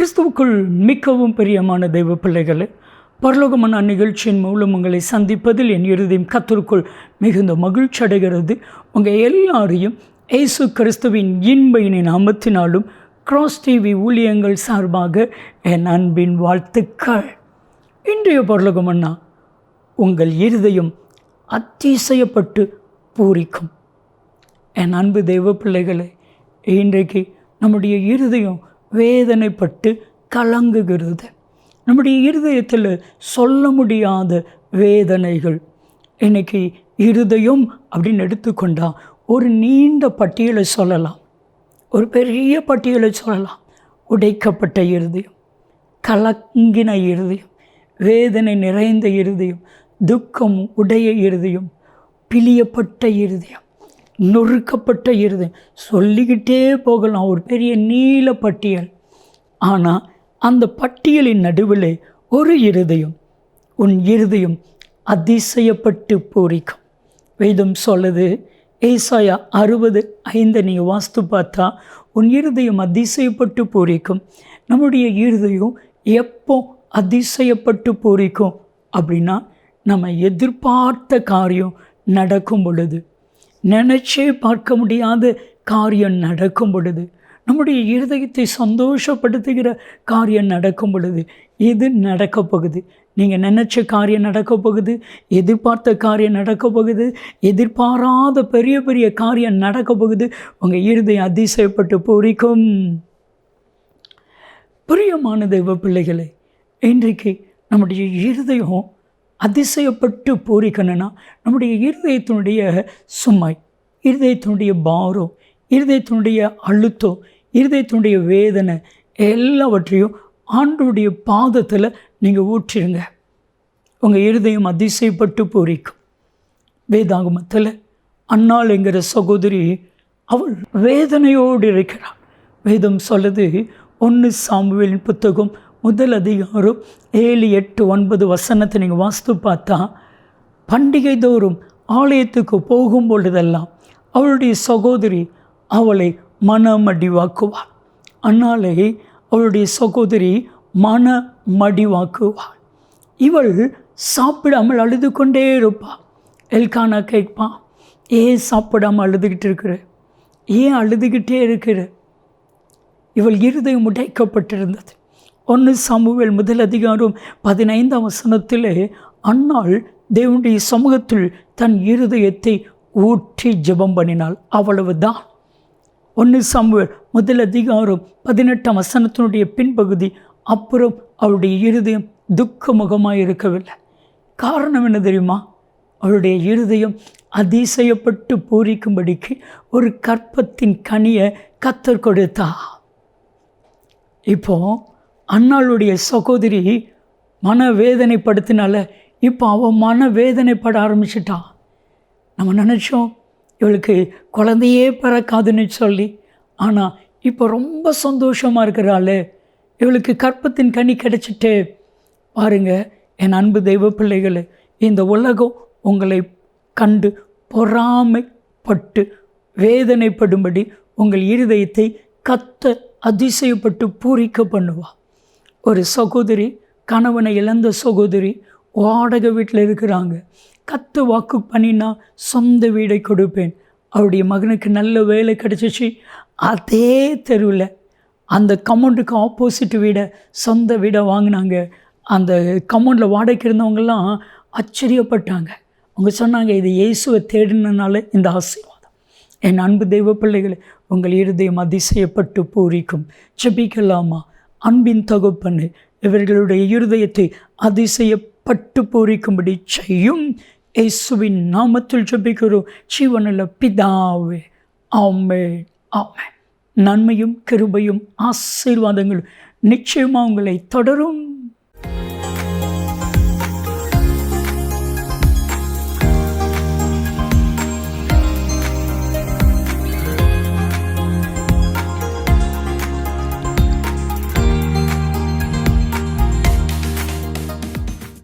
கிறிஸ்துவுக்குள் மிகவும் பிரியமான தெய்வ பிள்ளைகளே, பரலோகமான நிகழ்ச்சியின் மூலம் உங்களை சந்திப்பதில் என் இருதயம் கர்த்தருக்குள் மிகுந்த மகிழ்ச்சி அடைகிறது. உங்கள் எல்லாரையும் இயேசு கிறிஸ்துவின் இன்பையின் நாமத்தினாலும் கிராஸ் டிவி ஊழியங்கள் சார்பாக என் அன்பின் வாழ்த்துக்கள். இன்றைய பரலோகமன்னா உங்கள் இருதயம் அதிசயப்பட்டு பூரிக்கும். என் அன்பு தெய்வ பிள்ளைகளே, இன்றைக்கு நம்முடைய இருதயம் வேதனைப்பட்டு கலங்குகிறது. நம்முடைய இருதயத்தில் சொல்ல முடியாத வேதனைகள். இன்றைக்கி இருதயம் அப்படின்னு எடுத்துக்கொண்டா ஒரு நீண்ட பட்டியலை சொல்லலாம், ஒரு பெரிய பட்டியலை சொல்லலாம். உடைக்கப்பட்ட இருதயம், கலங்கின இருதயம், வேதனை நிறைந்த இருதயம், துக்கம் உடைய இருதயம், பிழியப்பட்ட இருதயம், நொறுக்கப்பட்ட இருதயம், சொல்லிக்கிட்டே போகலாம், ஒரு பெரிய நீல பட்டியல். ஆனால் அந்த பட்டியலின் நடுவில் ஒரு இருதயம், உன் இருதயம் அதிசயப்பட்டு பூரிக்கும். வேதம் சொல்லுது, ஏசாயா 60:5 நீங்கள் வாஸ்து பார்த்தா உன் இருதயம் அதிசயப்பட்டு பூரிக்கும். நம்முடைய இருதயம் எப்போ அதிசயப்பட்டு பூரிக்கும் அப்படின்னா, நம்ம எதிர்பார்த்த காரியம் நடக்கும் பொழுது, நினச்சே பார்க்க முடியாத காரியம் நடக்கும் பொழுது, நம்முடைய இருதயத்தை சந்தோஷப்படுத்துகிற காரியம் நடக்கும் பொழுது, இது நடக்க போகுது. நீங்கள் நினச்ச காரியம் நடக்க போகுது, எதிர்பார்த்த காரியம் நடக்க போகுது, எதிர்பாராத பெரிய பெரிய காரியம் நடக்க போகுது. உங்கள் இருதயம் அதிசயப்பட்டு பூரிக்கும். பிரியமான தெய்வ பிள்ளைகளே, இன்றைக்கு நம்முடைய இருதயம் அதிசயப்பட்டு பூரிக்கணும்னா, நம்முடைய இருதயத்தினுடைய சுமை, இருதயத்தினுடைய பாரம், இருதயத்தினுடைய அழுத்தம், இருதயத்தினுடைய வேதனை எல்லாவற்றையும் ஆண்டவருடைய பாதத்தில் நீங்கள் ஊற்றிருங்க. உங்கள் இருதயம் அதிசயப்பட்டு பூரிக்கும். வேதாகமத்தில் அன்னாள் என்கிற சகோதரி, அவள் வேதனையோடு இருக்கிறாள். வேதம் சொல்லுது, 1 சாமுவேலின் புத்தகம் 1 அதிகாரம் 7, 8, 9 வசனத்தை நீங்கள் வாஸ்து பார்த்தா, பண்டிகை தோறும் ஆலயத்துக்கு போகும் பொழுதெல்லாம் அவளுடைய சகோதரி அவளை மனமடிவாக்குவாள். அன்னாலே அவளுடைய சகோதரி மனமடிவாக்குவாள். இவள் சாப்பிடாமல் அழுது கொண்டே இருப்பாள். எல்கானா கேட்பான், ஏன் சாப்பிடாமல் அழுதுகிட்டு இருக்கிற, ஏன் அழுதுகிட்டே இருக்கிற? இவள் இருதயம் உடைக்கப்பட்டிருந்தது. 1 சாமுவேல் 1 அதிகாரம் 15 வசனத்தில் அன்னாள் தேவனுடைய சமூகத்தில் தன் இருதயத்தை ஊற்றி ஜெபம் பண்ணினாள். அவ்வளவுதான். 1 சாமுவேல் 1 அதிகாரம் 18 வசனத்தினுடைய பின்பகுதி. அப்புறம் அவளுடைய இருதயம் துக்கமுகமாக இருக்கவில்லை. காரணம் என்ன தெரியுமா? அவளுடைய இருதயம் அதிசயப்பட்டு பூரிக்கும்படிக்கு ஒரு கற்பத்தின் கனியை கர்த்தர் கொடுத்தா. இப்போ அன்னாளுடைய சகோதரி மனவேதனைப்படுத்தினால இப்போ அவன் மனவேதனைப்பட ஆரம்பிச்சிட்டான். நம்ம நினச்சோம் இவளுக்கு குழந்தையே பிறக்காதுன்னு சொல்லி, ஆனால் இப்போ ரொம்ப சந்தோஷமாக இருக்கிறாள், இவளுக்கு கற்பத்தின் கனி கிடைச்சிட்டு. பாருங்கள் என் அன்பு தெய்வ பிள்ளைகளே, இந்த உலகம் உங்களை கண்டு பொறாமைப்பட்டு வேதனைப்படும்படி உங்கள் இருதயத்தை கத்த அதிசயப்பட்டு பூரிக்க பண்ணுவாள். ஒரு சகோதரி, கணவனை இழந்த சகோதரி, வாடகை வீட்டில் இருக்கிறாங்க. கத்து வாக்கு பண்ணினா சொந்த வீடை கொடுப்பேன். அவருடைய மகனுக்கு நல்ல வேலை கிடச்சிச்சு. அதே தெருவில் அந்த கமௌண்டுக்கு ஆப்போசிட் வீடை, சொந்த வீடை வாங்கினாங்க. அந்த கமௌண்டில் வாடகைக்கு இருந்தவங்கெல்லாம் ஆச்சரியப்பட்டாங்க. அவங்க சொன்னாங்க, இது இயேசுவை தேடினால இந்த ஆசீர்வாதம். என் அன்பு தெய்வ பிள்ளைகளை, உங்கள் இருதயம் அதிசயப்பட்டு பூரிக்கும். ஜெபிக்கலாமா? அன்பின் தகப்பனே, இவர்களுடைய இருதயத்தை அதிசயப்பட்டு பூரிக்கும்படி செய்யும். இயேசுவின் நாமத்தில் ஜெபிக்கிறோம் ஜீவனுள்ள பிதாவே, ஆமென், ஆமென். நன்மையும் கிருபையும் ஆசீர்வாதங்களும் நிச்சயமாக உங்களை தொடரும்.